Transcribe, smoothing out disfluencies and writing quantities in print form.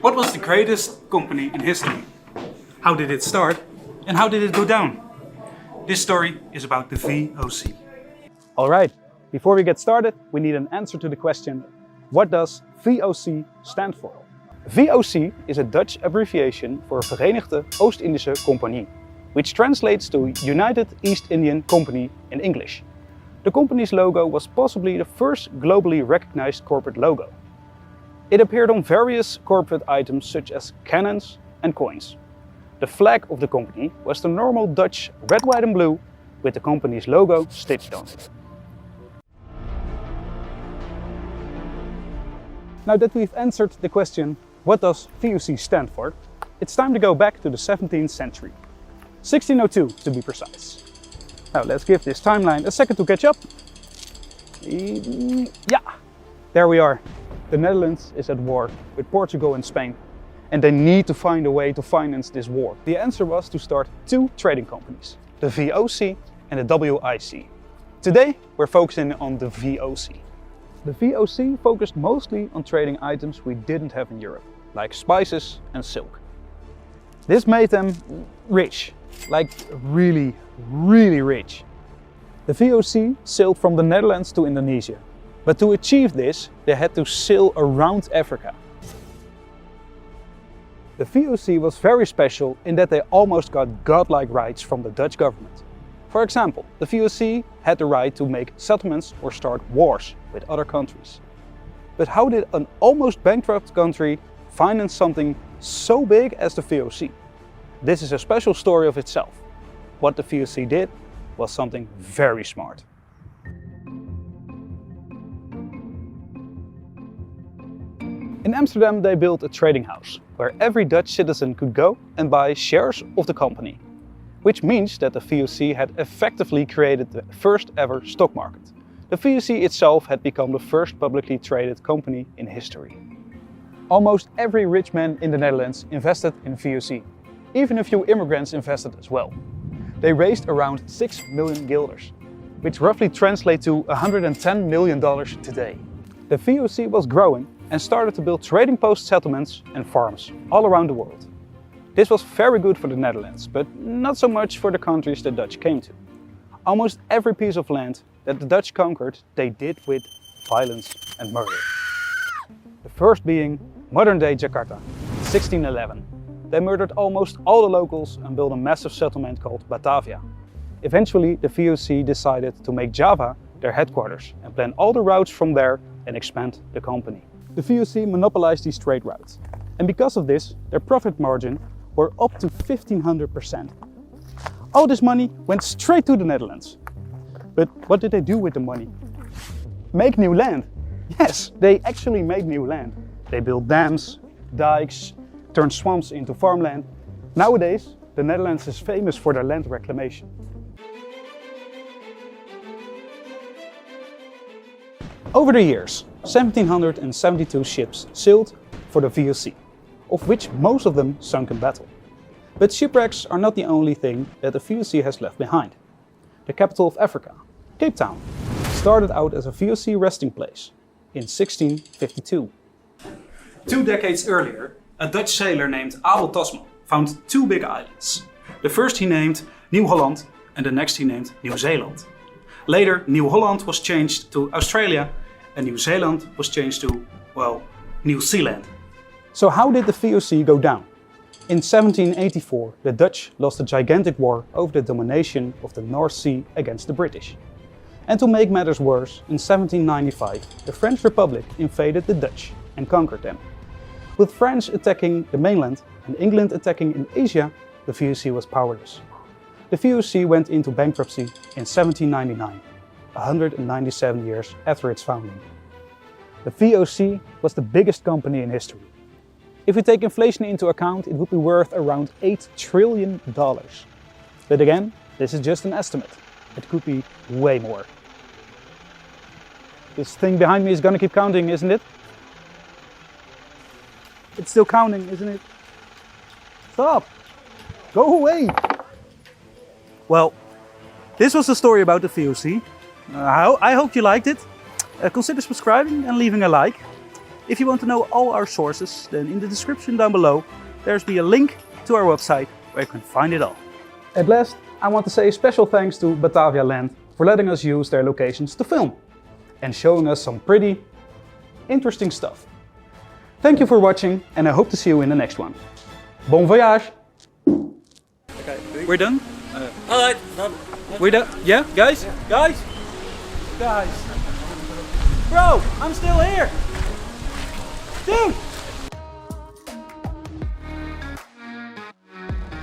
What was the greatest company in history? How did it start and how did it go down? This story is about the VOC. Alright, before we get started, we need an answer to the question, what does VOC stand for? VOC is a Dutch abbreviation for Vereenigde Oostindische Compagnie, which translates to United East Indian Company in English. The company's logo was possibly the first globally recognized corporate logo. It appeared on various corporate items such as cannons and coins. The flag of the company was the normal Dutch red, white and blue with the company's logo stitched on it. Now that we've answered the question, what does VOC stand for? It's time to go back to the 17th century. 1602 to be precise. Now let's give this timeline a second to catch up. Yeah, there we are. The Netherlands is at war with Portugal and Spain, and they need to find a way to finance this war. The answer was to start two trading companies, the VOC and the WIC. Today we're focusing on the VOC. The VOC focused mostly on trading items we didn't have in Europe, like spices and silk. This made them rich, like really rich. The VOC sailed from the Netherlands to Indonesia, but to achieve this they had to sail around Africa. The VOC was very special in that they almost got godlike rights from the Dutch government. For example, the VOC had the right to make settlements or start wars with other countries. But how did an almost bankrupt country finance something so big as the VOC? This is a special story of itself. What the VOC did was something very smart. In Amsterdam they built a trading house, where every Dutch citizen could go and buy shares of the company. Which means that the VOC had effectively created the first ever stock market. The VOC itself had become the first publicly traded company in history. Almost every rich man in the Netherlands invested in VOC. Even a few immigrants invested as well. They raised around 6 million guilders, which roughly translate to $110 million today. The VOC was growing and started to build trading post settlements and farms all around the world. This was very good for the Netherlands, but not so much for the countries the Dutch came to. Almost every piece of land that the Dutch conquered, they did with violence and murder. The first being modern-day Jakarta, 1611. They murdered almost all the locals and built a massive settlement called Batavia. Eventually, the VOC decided to make Java their headquarters and plan all the routes from there and expand the company. The VOC monopolized these trade routes, and because of this, their profit margin were up to 1500%. All this money went straight to the Netherlands. But what did they do with the money? Make new land. Yes, they actually made new land. They built dams, dikes, turned swamps into farmland. Nowadays, the Netherlands is famous for their land reclamation. Over the years, 1772 ships sailed for the VOC, of which most of them sunk in battle. But shipwrecks are not the only thing that the VOC has left behind. The capital of Africa, Cape Town, started out as a VOC resting place in 1652. 2 decades earlier, a Dutch sailor named Abel Tasman found 2 big islands. The first he named New Holland and the next he named New Zealand. Later, New Holland was changed to Australia and New Zealand was changed to, well, New Zealand. So how did the VOC go down? In 1784, the Dutch lost a gigantic war over the domination of the North Sea against the British. And to make matters worse, in 1795, the French Republic invaded the Dutch and conquered them. With France attacking the mainland and England attacking in Asia, the VOC was powerless. The VOC went into bankruptcy in 1799, 197 years after its founding. The VOC was the biggest company in history. If we take inflation into account, it would be worth around $8 trillion. But again, this is just an estimate. It could be way more. This thing behind me is gonna keep counting, isn't it? It's still counting, isn't it? Stop! Go away! Well, this was the story about the VOC. I hope you liked it. Consider subscribing and leaving a like. If you want to know all our sources, then in the description down below, there's be a link to our website where you can find it all. At last, I want to say a special thanks to Batavia Land for letting us use their locations to film and showing us some pretty interesting stuff. Thank you for watching, and I hope to see you in the next one. Bon voyage! Okay, we're done? Alright, done. We're done? Yeah, guys? Guys? Guys? Bro, I'm still here! Dude!